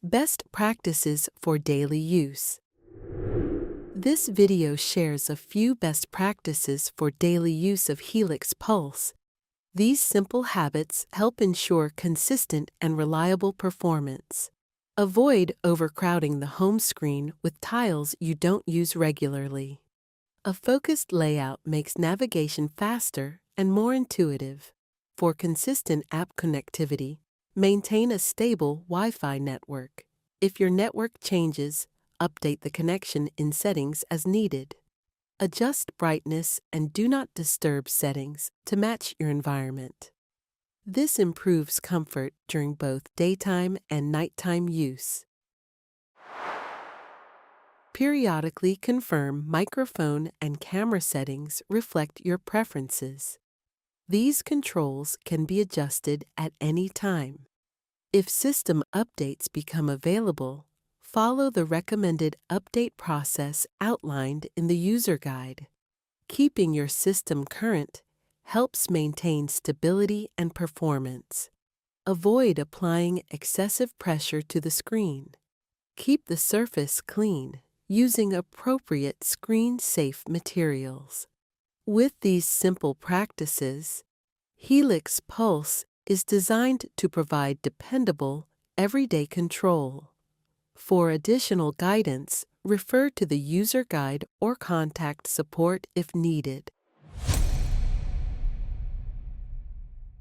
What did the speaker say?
Best practices for daily use. This video shares a few best practices for daily use of Helix Pulse. These simple habits help ensure consistent and reliable performance. Avoid overcrowding the home screen with tiles you don't use regularly. A focused layout makes navigation faster and more intuitive. For consistent app connectivity, maintain a stable Wi-Fi network. If your network changes, update the connection in settings as needed. Adjust brightness and do not disturb settings to match your environment. This improves comfort during both daytime and nighttime use. Periodically confirm microphone and camera settings reflect your preferences. These controls can be adjusted at any time. If system updates become available, follow the recommended update process outlined in the user guide. Keeping your system current helps maintain stability and performance. Avoid applying excessive pressure to the screen. Keep the surface clean using appropriate screen-safe materials. With these simple practices, Helix Pulse is designed to provide dependable, everyday control. For additional guidance, refer to the user guide or contact support if needed.